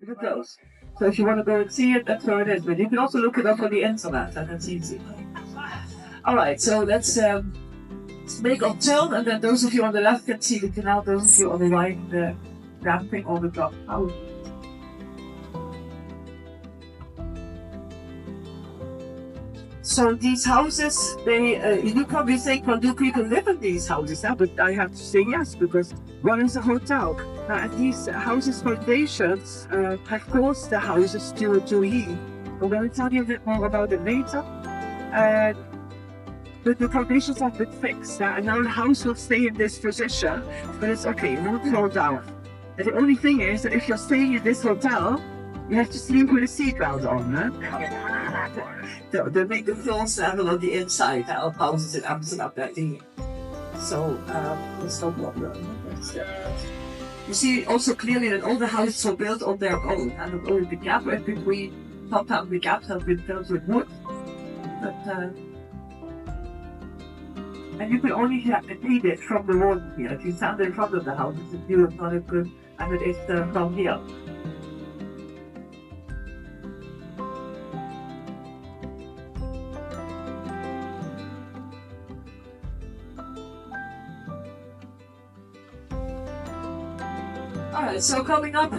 Look at those. So if you want to go and see it, that's where it is. But you can also look it up on the internet, and it's easy. All right, so let's make a turn, and then those of you on the left can see the canal. Those of you on the right, the ramping or the drop. So these houses, you probably think, well, do people live in these houses? But I have to say yes, because one is a hotel. And these houses' foundations have caused the houses to heave. I'm going to tell you a bit more about it later. But the foundations have been fixed, and now the house will stay in this position, but it's okay, it won't fall down. And the only thing is that if you're staying in this hotel, you have to sleep with a seatbelt on. They make the floors level on the inside of houses in Amsterdam that day. So, it's no problem. You see also clearly that all the houses were built on their own, and only the gap in between, sometimes the gaps have been built with wood. But, and you can only read it from the wall here. If you stand in front of the house, the view is not as good as it is from here. Alright, so coming up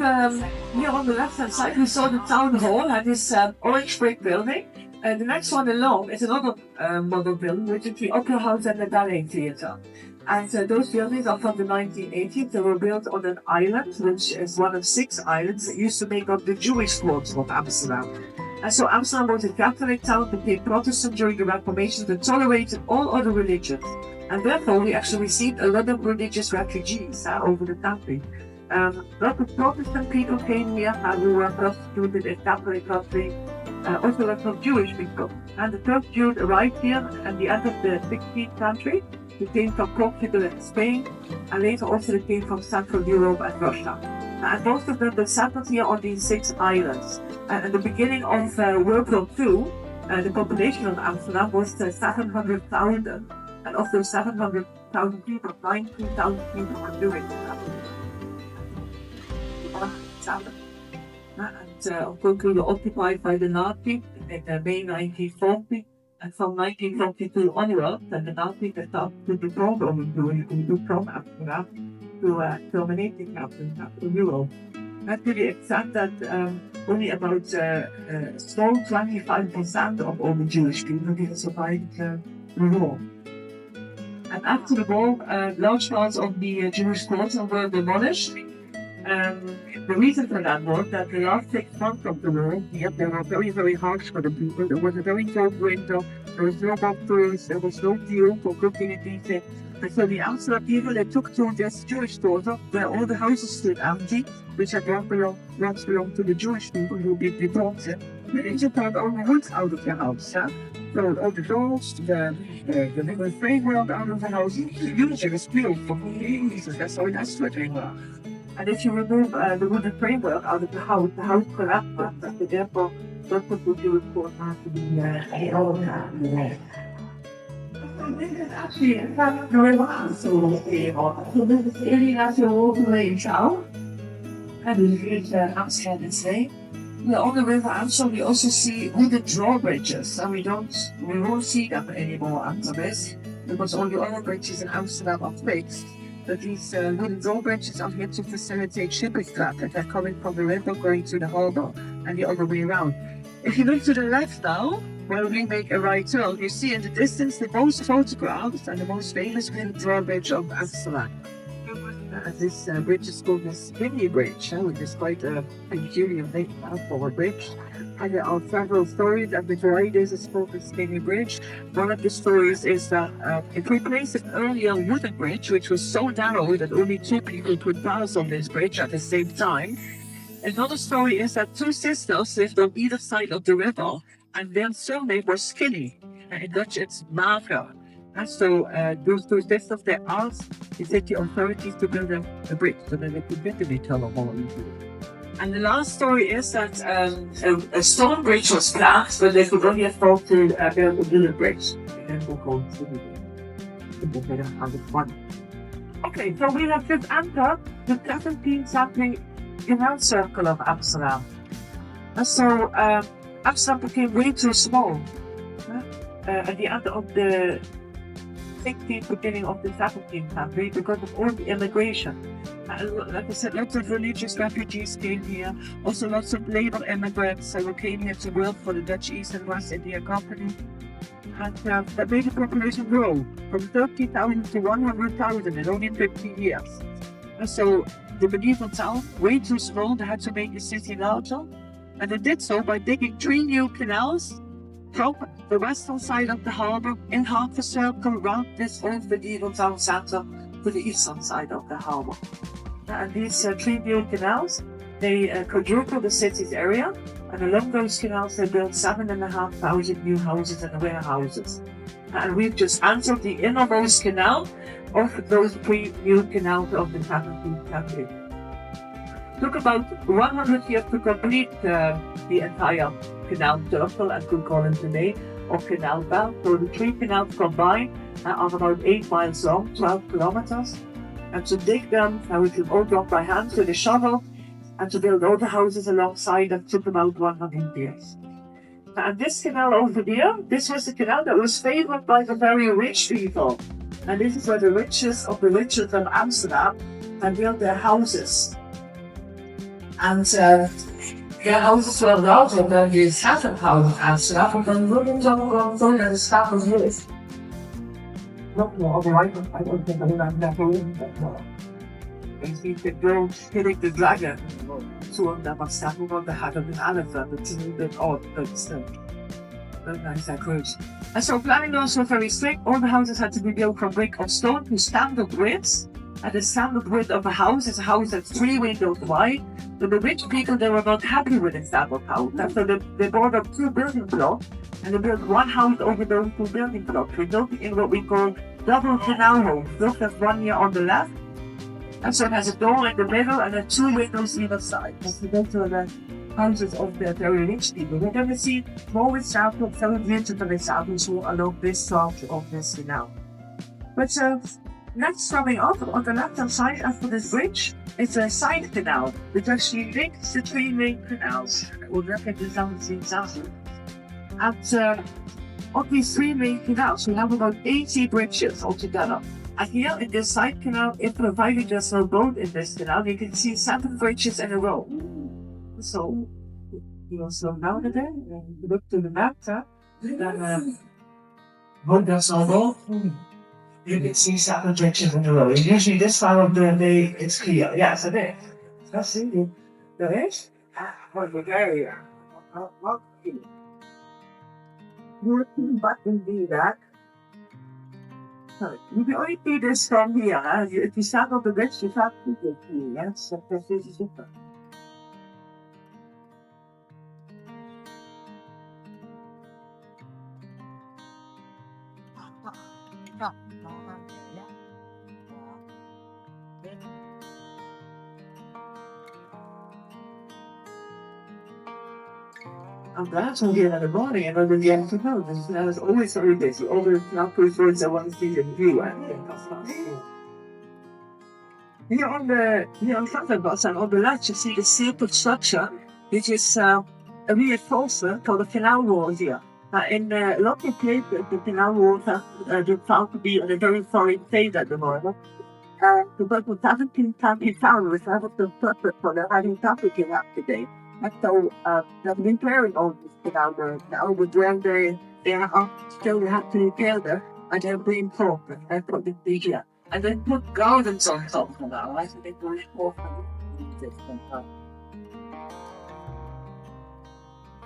here on the left-hand side, we saw the town hall and this orange brick building. The next one along is another model building, which is the Opera House and the Ballet Theatre. And those buildings are from the 1980s. They were built on an island, which is one of 6 islands that used to make up the Jewish quarter of Amsterdam. And so Amsterdam was a Catholic town, became Protestant during the Reformation, that tolerated all other religions. And therefore, we actually received a lot of religious refugees over the country. Lots of Protestant people came here who were prostituted in Catholic country. Also lots of Jewish people. And the first Jews arrived here at the end of the 16th century. They came from Portugal and Spain, and later also they came from Central Europe and Russia. And most of them were settled here on these 6 islands. And at the beginning of World War II, the population of Amsterdam was 700,000. And of those 700,000 people, 19,000 people were Jewish. And unfortunately were occupied by the Nazis in May 1940, and from 1942 onwards, the Nazis started to deport all the Jews from Amsterdam to terminate the camps in Central Europe. That to the extent that only about a small 25% of all the Jewish people survived the war. And after the war, large parts of the Jewish quarter were demolished. The reason for that was that the last 6 months of the war, they were very, very harsh for the people. There was a very cold winter, there was no doctors, there was no fuel for cooking and eating. And so the Amsterdam people, they took to this Jewish quarter where all the houses stood empty, which had once belonged to the Jewish people who did deported. They took out all the wood out of the house. So all the doors, the little framework out of the house, usually was built for pieces. That's how that's what they were. And if you remove the wooden framework out of the house collapses, and therefore that's what the Jewish quarter has to be This is actually in fact the river, so this is the area that you walk away south, and this is Amsterdam today. On the river Amstel, we also see wooden drawbridges, and we won't see them anymore after this, because all the other bridges in Amsterdam are fixed. But these wooden drawbridges are here to facilitate shipping traffic that are coming from the river going to the harbour, and the other way around. If you look to the left now, where we make a right turn, you see in the distance the most photographed and the most famous wooden drawbridge of Amsterdam. This bridge is called the Witty Bridge, which is quite a peculiar name for a bridge. And there are several stories as to why this is called the Skinny Bridge. One of the stories is that it replaced an earlier wooden bridge, which was so narrow that only 2 people could pass on this bridge at the same time. Another story is that 2 sisters lived on either side of the river, and their surname was Skinny. In Dutch, it's Mager. And so those 2 sisters, they asked the city authorities to build a bridge so that they could get to the tunnel hall into it. And the last story is that a stone bridge was planned, but they could only afford to build a wooden bridge. Okay, so we have just entered the 17th century canal circle of Amsterdam. And so Amsterdam became way too small. At the end of the 16th, beginning of the 17th century, because of all the immigration. Like I said, lots of religious refugees came here, also lots of labor immigrants who came here to work for the Dutch East and West India Company. And that made the population grow from 30,000 to 100,000 in only 50 years. And so the medieval town, way too small, they had to make the city larger. And they did so by digging 3 new canals from the western side of the harbour in half a circle around this old medieval town centre to the eastern side of the harbour. And these 3 new canals, they quadruple the city's area, and along those canals they built 7,500 new houses and warehouses. And we've just entered the innermost canal of those 3 new canals of the 17th century. It took about 100 years to complete the entire canal circle, as we call it today, or canal belt. So the 3 canals combined are about 8 miles long, 12 kilometers. And to dig them, which was all done by hand with a shovel, and to build all the houses alongside, that took about 100 years. And this canal over there, this was the canal that was favored by the very rich people. And this is where the richest of the richest of Amsterdam had built their houses. And their houses were larger than the second house of Amsterdam, and looking down the staff was rich. Not more, otherwise I don't think I would have never lived that more. You see the girls hitting the dragon. Two of them are standing on the head of an elephant. It's a little bit odd, but still. Very nice decoration. And so planning laws were very strict. All the houses had to be built from brick or stone to standard widths. And the standard width of a house is a house that's 3 windows wide. But the rich people, they were not happy with the standard house. And so they bought up 2 building blocks, and they built 1 house over those 2 building blocks, resulting in what we call double canal homes. Look, there's 1 here on the left. And so it has a door in the middle and then 2 windows either side. That's the houses of the very rich people. We're going to see more examples, some digital examples along this stretch of this canal. But next, coming up on the left-hand side after this bridge, it's a side canal, which actually links the 3 main canals. We'll look at the 17th century. And of these 3 main canals, we have about 80 bridges altogether. And here in this side canal, if provided there's no boat in this canal, you can see 7 bridges in a row. So, you'll slow down a bit and look to the map, then when there's no boat, you can see 7 bridges in a row. And usually this time of the day, it's clear. Yes, it is. Let's see. There is? What the area? You can button do that. You can only see this from here. If you stand on the bridge, you can't see it here. Yes, this is different. I'm glad to be in the morning and over the afternoon. I was always very busy. All the roads I want to see in view. Here on front of us and on the left, you see the simple structure, which is a reinforcement called the canal wall here. In local places, the canal walls have been found to be in a very foreign state at the moment. Because the 17th century town was never so perfect for the having traffic in up today. And so they've been repairing all this canal work now, but when they are still have to repair them, and they're being broken and put it here. And then put gardens on top of that. I think it's very important.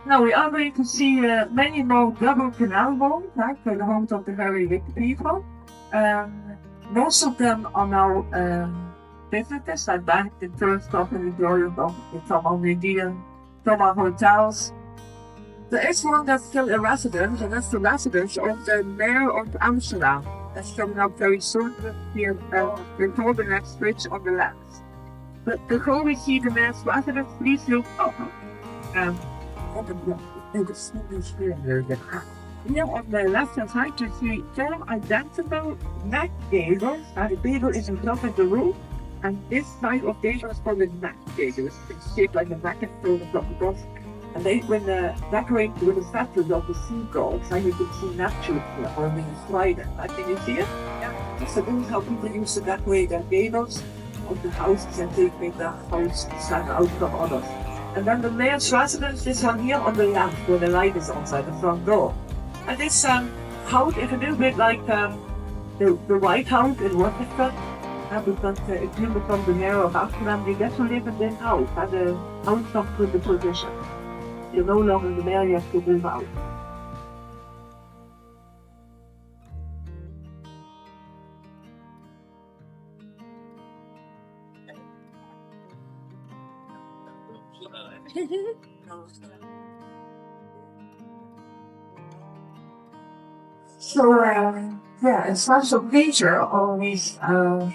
Now we are going to see many more double canal homes, for the homes of the very rich people. Most of them are now businesses, like banks, insurance companies, lawyers, some are museums, some are hotels. There is one that's still a residence, and that's the residence of the mayor of Amsterdam. That's coming up very soon here before the next bridge on the left. But before we see the mayor's residence, please look up. Here on the left-hand side, you see 4 identical neck gables. The gable is in top of the roof, And this type of gable is called a knack gable. It's shaped like a knack and thrown across the cross. And they, when decorated with the statues of the seagulls, and you can see naturally or when you slide it. Can you see it? Yeah. So this is how people used to decorate their gables of the houses and they make the house stand out from others. And then the mayor's residence, this one here on the left, where the light is outside the front door. And this house is a little bit like the White House in Rotterdam. Because if you become the mayor of Amsterdam, you get to live in this house, and the house comes with the position. You're no longer the mayor, you have to move out. So, yeah, it's such a feature of these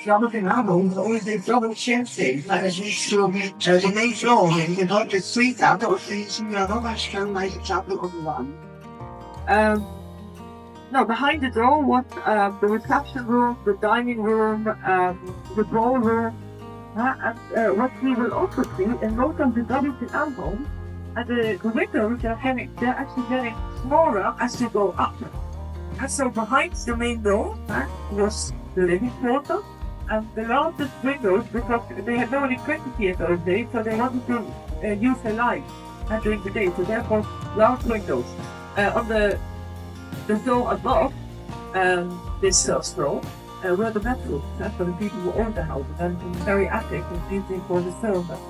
geography albums, always the geography chances, like as used to the main floor, and you know, the street out of things, you know, much can like example of one. No, behind the door was the reception room, the dining room, the ballroom, and what we will also see in most of the WTL homes, the windows are actually getting smaller as you go up. And so behind the main door was the living quarter, and the largest windows, because they had no electricity in those days, so they wanted to use the light during the day, so therefore large windows. On the door above this first floor were the bedrooms, for the people who owned the house, and in the very attic was used for the servants.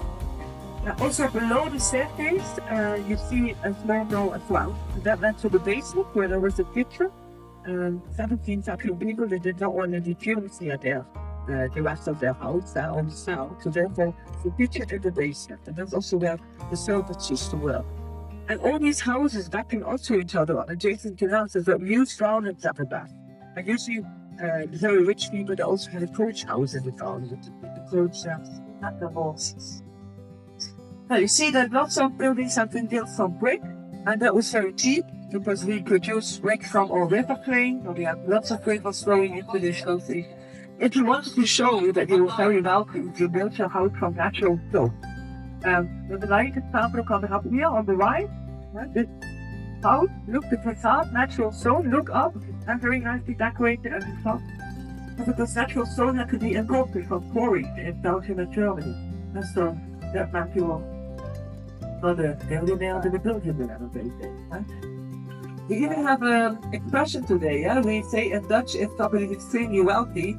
Also below the staircase, you see a small door as well. That led to the basement where there was a kitchen. 17 century people, they did not want any fumes near the rest of their house on the south. So therefore, the kitchen in the basement. And that's also where the servants used to work. And all these houses backing onto each other on adjacent canals, there's a huge gardens at the back. And usually, the very rich people, they also had a coach house in the garden with the coach and the horses. Now you see that lots of buildings have been built from brick, and that was very cheap because we produce brick from our river plain, and we have lots of rivers flowing into this country. If you wanted to show you that you were very welcome, you built your house from natural flow. With the light example coming up here on the right, this house, look the facade, natural stone, look up, and very nicely decorated at the top. Because natural stone had to be imported from quarries in Belgium and Germany. And so that meant you were not a billionaire, but a billionaire, basically. We even have an expression today, we say in Dutch, if somebody is extremely wealthy,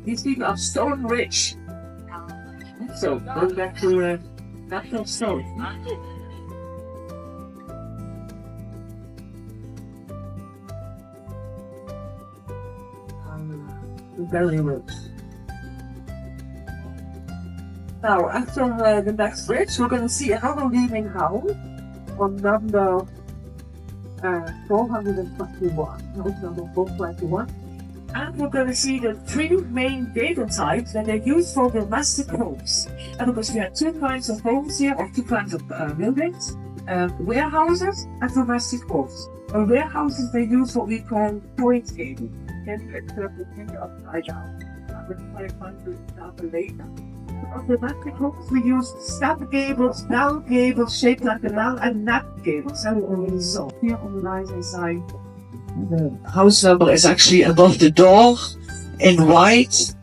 these people are stone rich. So, going back to natural stone. Very rich. Now, after the next bridge, we're going to see another leaving house on number 421, house number 421. And we're going to see the three main gable types that are used for domestic homes. And because we have two kinds of homes here, or two kinds of buildings, warehouses and domestic homes. For warehouses, they use what we call point gable. Can you accept the thing upside down? I'm going to try to example later. On domestic homes, we use step gables, bell gables shaped like a bell, and nap gables. And we already saw here on the right-hand side. The house number is actually above the door in white.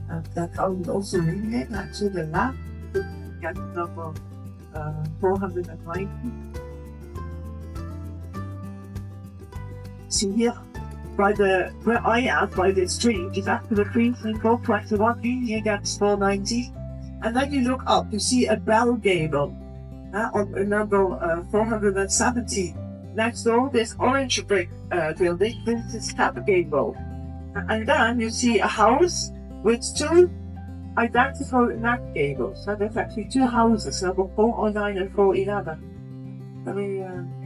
And that I would also read it to the left. Get number 490. See here, where I am, by the street, is after the 421, here gets 490. And then you look up, you see a bell gable on number 470. Next door, this orange brick building, this is tap gable. And then you see a house with two identical nap gables. So there's actually two houses, number 409 and 411. I mean,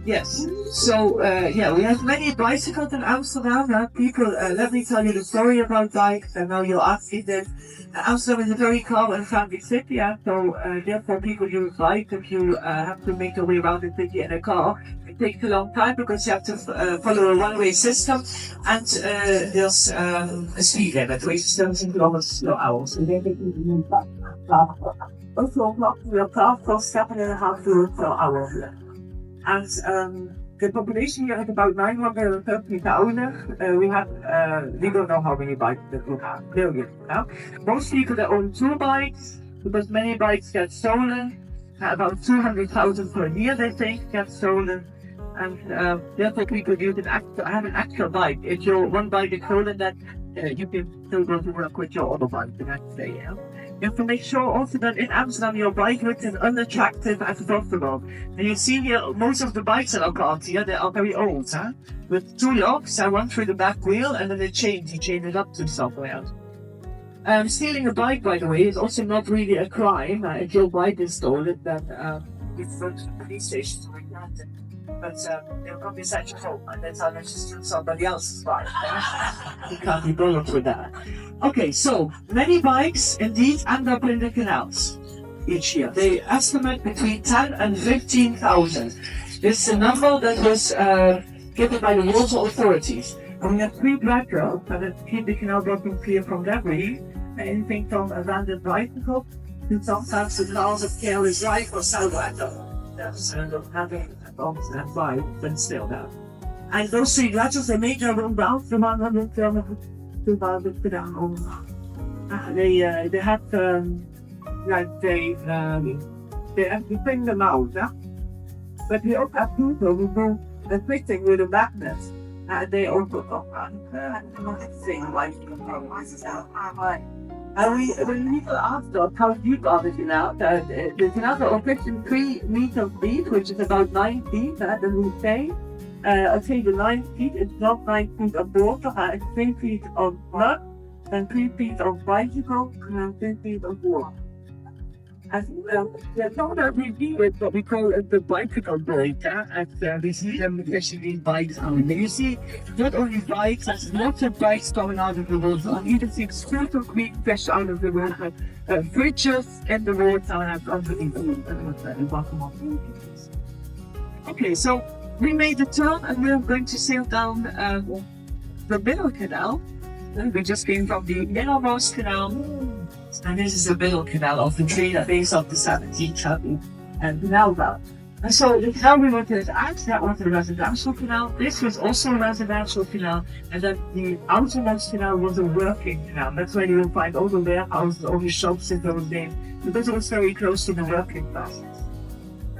Yes. So, yeah, we have many bicycles in Amsterdam. People, let me tell you the story about bikes. I know you'll ask me this. Amsterdam is a very calm and friendly city, so therefore people use bikes. If you have to make your way around the city in a car, it takes a long time because you have to follow a one-way system, and there's a speed limit, which is 17 kilometers per hour. So they can even also your car for 7.5 kilometers per hour. And the population here is about 930,000. We don't know how many bikes that we have, millions now. Most people that own 2 bikes, because many bikes get stolen. About 200,000 per year, they think, get stolen. And therefore people use have an actual bike. If your one bike is stolen, then you can still go to work with your other bike the next day. You have to make sure also that in Amsterdam your bike looks as unattractive as possible. And you see here, most of the bikes that are called here, they are very old, with 2 locks and one through the back wheel, and then you chain it up to somewhere. Stealing a bike, by the way, is also not really a crime. If your bike is stolen, then it's not to the police station to report it. But they'll probably send you home, and that's unless you steal somebody else's bike. You can't be bothered with that. Okay, so many bikes indeed end up in the canals each year. They estimate between 10 and 15,000. This is a number that was given by the water authorities. And we have 3 black girls that keep the canal bottom clear from debris. Anything from abandoned bicycles to sometimes the canals of careless drive or salvator. That's having and bike, but still that. And those 3 letters, they made their own route from 100 kilometers to Amsterdam. They have they have to bring them out, but we also have people who do the fixing with a magnet. They also thing like and when people asked us how deep are the canal, the canals are 53 meters deep, which is about 9 feet, and we say, I'd say the 9 feet is not 9 feet of water, it's 3 feet of mud, and 3 feet of bicycle, and 3 feet of water. And there's not that we do with what we call the bicycle break, and we see them fishing these bikes out. And you see not only bikes, there's lots of bikes coming out of the water, and you can see sort of green fish out of the water, bridges in the water, and underneath the bottom of the water. Okay, so we made a turn, and we're going to sail down the middle canal. We just came from the innermost canal. And this is the middle canal of the tree that base of the 17th and canal route. And so the canal we wanted to add, that was the residential canal. This was also a residential canal, and then the outermost canal was a working canal. That's where you will find all the warehouses, all the shops in those days, because it was very close to the working classes.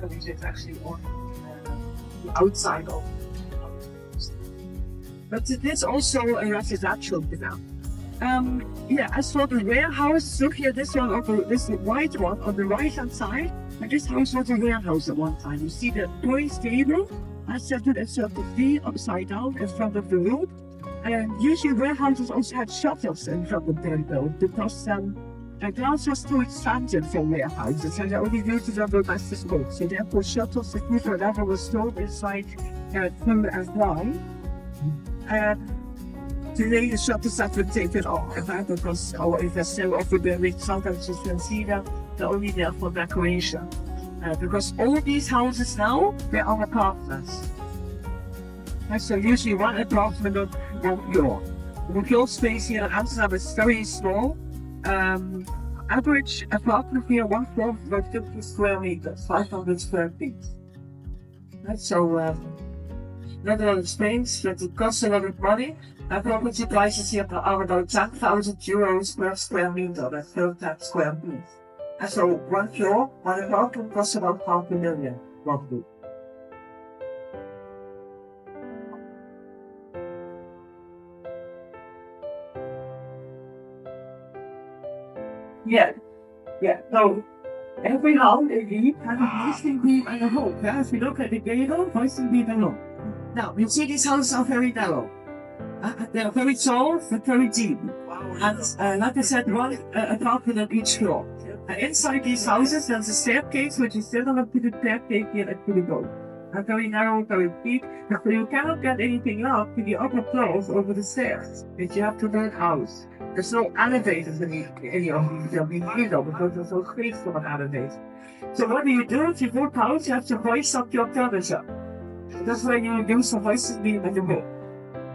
Which is actually on the outside of the but it is also a residential canal. As for the warehouse, look here, this white one on the right hand side, and this house was a warehouse at one time. You see the toy stable, I set it as a V upside down in front of the road. And usually warehouses also had shutters in front of their build, because the glass was too expensive for warehouses, and they only used it on domestic goods. So therefore shutters to keep whatever was stored inside cool and dry. Today the shutters have been taken off, because if they're still off the building, sometimes you can see them, they're only there for decoration. Because all these houses now, they are apartments. And so usually one apartment on one floor. The floor space here in Amsterdam is very small. Average apartment here, one floor is about 50 square meters, 500 square feet. And so, not a lot of space, but it costs a lot of money. Property prices here are about 10,000 euros per square meter, that's 10 square feet. And so one floor, one apartment costs about $500,000, roughly. Yeah. So every house indeed has a hoisting beam and a hook. If you look at the gable, hoisting beam and hook. Now, you see these houses are very narrow. They are very tall, but very deep. And like I said, one apartment on each floor. And inside these houses, there's a staircase, which is similar to the staircase here at the boat. very narrow, very deep, so you cannot get anything up to the upper floors over the stairs. But you have to learn out. There's no elevators in any of these windows because there's no space for an elevator. So what do? If you go out, you have to hoist up your furniture. That's why you use the hoisting beam at the boat.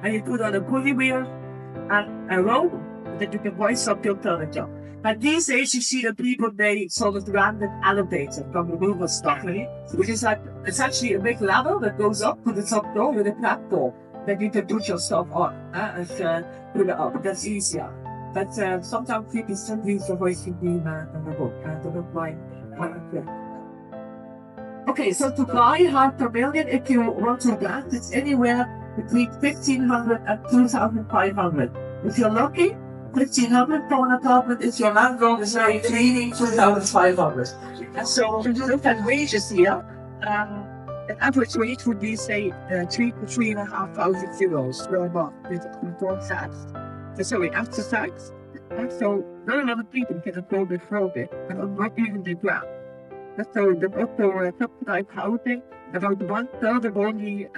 And you put on a pulley wheel and a rope that you can hoist up your furniture. And these days you see that people they sort of random elevator from the roof of stuff, which is like essentially a big ladder that goes up to the top door with a platform that you can put your stuff on and put it up. That's easier. But sometimes people still use the hoisting beam and the boat to look like okay, so to fly half per million, if you want to land, it's anywhere between 1,500 and 2,500. If you're lucky, 1,500 for an apartment. If your landlord is very cleaning, 2,500. And so when you look at wages here, an average wage would be, say, 3 to 3,500 euros per month before tax. Sorry, after tax. And so not a lot of people can afford this project, and not even the ground. So the also subsidized housing, about 1/3 of all the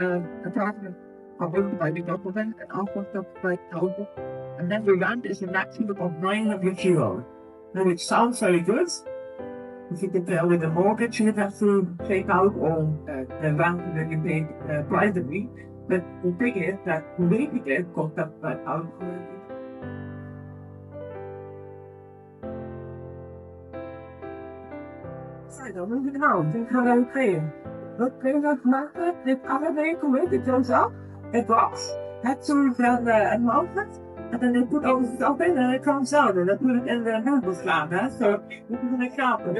apartments are owned by the government and also subsidized housing. And then the rent is a maximum of 900 euros. Now it sounds very good. If you compare with a mortgage, you have to take out all the rent that you pay privately. But the thing is that maybe it costs subsidized housing. I don't even know. Think how I'm paying. But paying that matter, the elevator with it goes up, it drops, that's to the mountain, and then they put all the stuff in and it comes out and they put it in the handleslaan, so this is an example.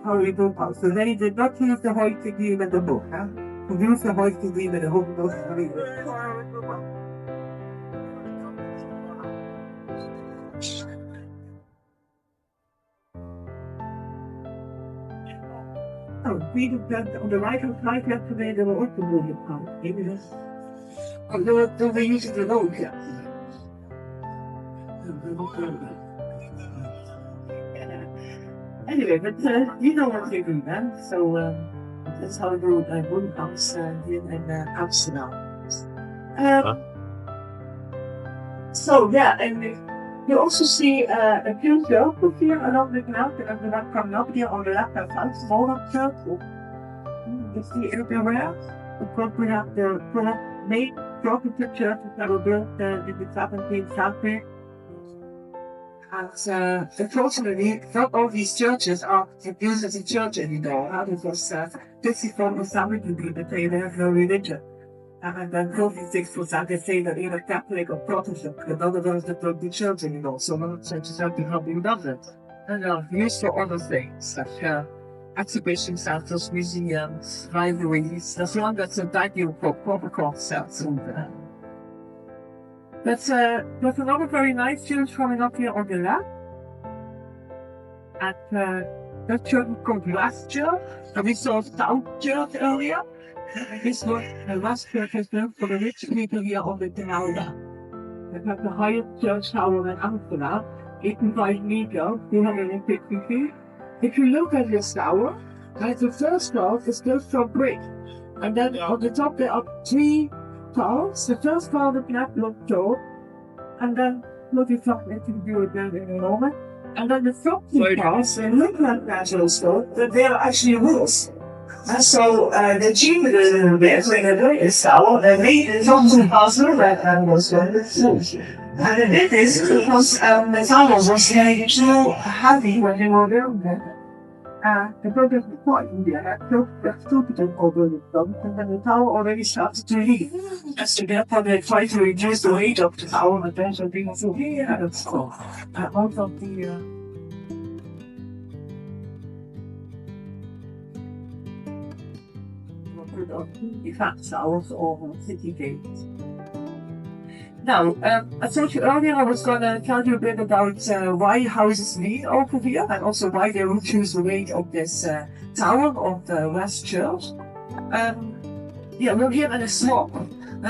How we do it. So they did not use the hoisting beam in the book, They used the hoisting beam in the whole book. Oh, read that on the right-hand side yesterday, there were also moving parts. Maybe that's... Oh, they were using the road, yeah. Anyway, but you know what they do then. So that's how I do wooden house here in Amsterdam. So yeah, and you also see a few circles here along the canal that are not coming up here on the left-hand side, smaller circles. You see everywhere. Of course, we have the main Protestant churches that were built in the 17th century. And unfortunately, not all these churches are used as a church anymore, because 54% of people say they have no religion. And then 46% they say that either Catholic or Protestant, but none of those that don't do church anymore. So most churches have become redundant and are used for other things, like exhibition centers, museums, libraries, as long as a venue for proper concerts. But there's another very nice church coming up here on the left. And that church is called West Church, and we saw South Church earlier. This was the West Church is built for the rich people here on the canal. It has the highest church tower in Amsterdam, 85 meters, 250 feet. If you look at this tower, the first tower is built from brick. And then on the top there are 3 towers. The first tower is black look tall, and then look at something to do with that in a moment. And then the top 2 towers, they look like natural stone, but they are actually woods. And so they cheapened it a little bit when they built this tower. They made it also possible that was going to float. And they did this because the towers was getting too heavy when they were building it. The project was quite India, that's stupid over the film, and then the tower already started to leak. And so therefore they tried to reduce the weight of the tower, and then something so here, that's cool. Out of the defense towers or city gates. Now, I told you earlier I was going to tell you a bit about why houses lean over here and also why they would choose the weight of this tower of the West Church. Yeah, we're here in a swamp.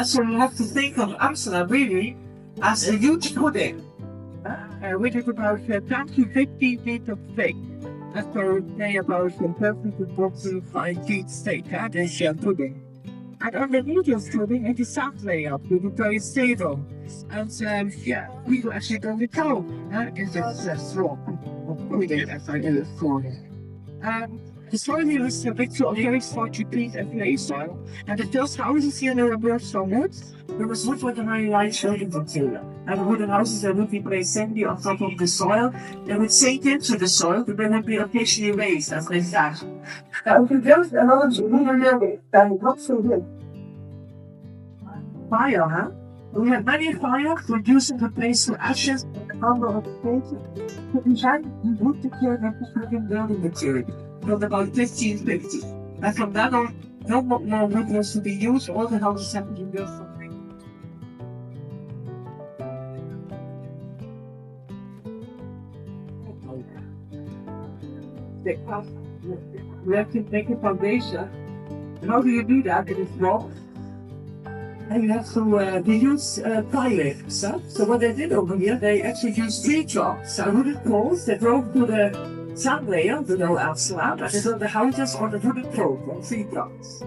So you have to think of Amsterdam really as a huge pudding, which is about 10 to 15 meters thick. After we say about the perfect boxing 5 feet state and pudding. And underneath your pudding it is soft layer with a very stable. And yeah, we will actually go to cow. Is a straw. We did as I illustrated. The soil here is a mixture of very spotty peat and clay soil, and the first houses here were built from wood. There was wood with a very light building material. And the wooden houses that would be placed sandy on top of the soil, they would sink into the soil, but they would be occasionally raised as they sat. Now, if you build a lot of wooden buildings, then not so good. Fire, huh? We had many fires, reducing the place to ashes and the number of places. But in China, we would declare that this wooden building material from about 1550. And from that on, no more wood was to be used, all the houses have been built from brick. We have to make a foundation. And how do you do that? It is rock. And you have to they use pilots. Huh? So what they did over here, they actually used tree trunks and wooden poles. They drove to the sun layer below Amsterdam, and they built the houses on the wooden poles on tree trunks.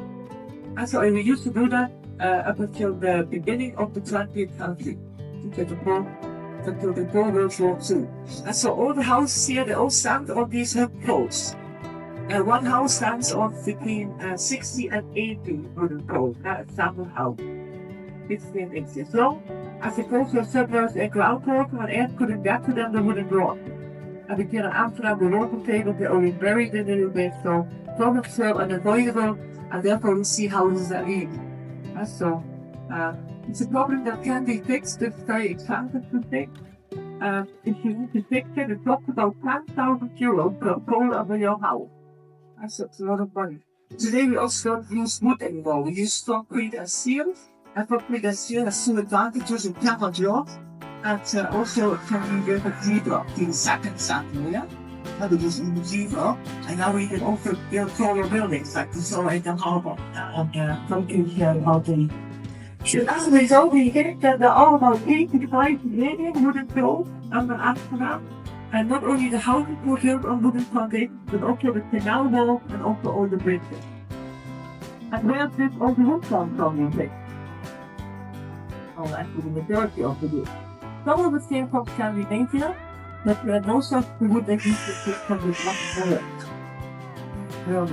And so we used to do that up until the beginning of the 20th century, until the World War II. And so all the houses here, they all stand on these poles. And one house stands on between 60 and 80 wooden poles. That's a standard house. 16 inches long. As the poles were submerged in groundwater, and air couldn't get to them, they wouldn't drop. And we can in Amsterdam, the water table, they only buried it a little bit, so problems were unavoidable, and therefore we see houses that leak. And so, it's a problem that can be fixed. It's very expensive to fix. If you need to fix it, it costs about €10,000 per pole over your house. That's a lot of money. Today we also don't use wood anymore. We use concrete and steel. And concrete and steel has two advantages. It cannot rot, and also it can be with a zebra to the second century. Yeah? And we use a zebra, and now we can also build taller buildings like we saw in the harbor and concrete housing. So as a result, we think that there are about 85 million wooden buildings under Amsterdam. And not only the houses were built on wooden foundations, but also the canal walls and also all the bridges. And where did all the wood come from, you think? Oh, actually the majority of the wood. Some of it came from Scandinavia, but most of the wood that used to come from the Black Forest.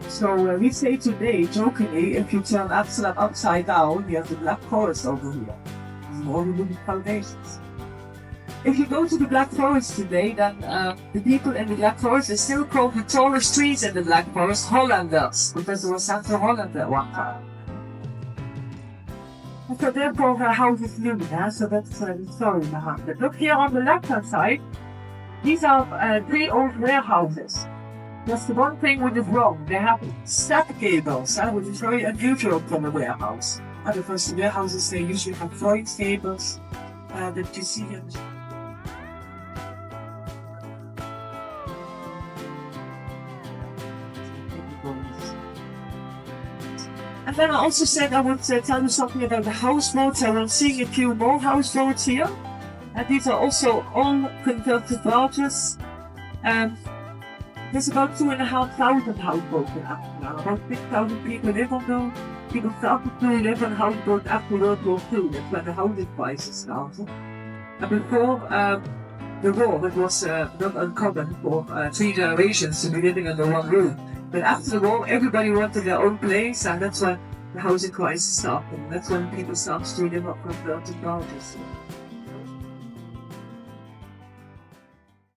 So we say today, jokingly, if you turn Amsterdam upside down, you have the Black Forest over here. And all the wooden foundations. If you go to the Black Forest today, then the people in the Black Forest, they still call the tallest trees in the Black Forest Hollanders, because there was Central Holland at one time. And so therefore our house is new, so that's the story behind it. Look here on the left-hand side, these are 3 old warehouses. That's the one thing which is wrong. They have step cables, which is very unusual from a warehouse. And of course, the warehouses, they usually have void cables that you see in. And then I also said I would tell you something about the houseboats. I will see a few more houseboats here. And these are also all converted barges. There's about 2,500 houseboats in Amsterdam. About 6,000 people live on them. People started to live on houseboats after World War II. That's when the housing crisis started. And before the war, it was not uncommon for 3 generations to be living under one roof. But after the war, everybody wanted their own place, and that's when the housing crisis started. That's when people started to live up converted barges.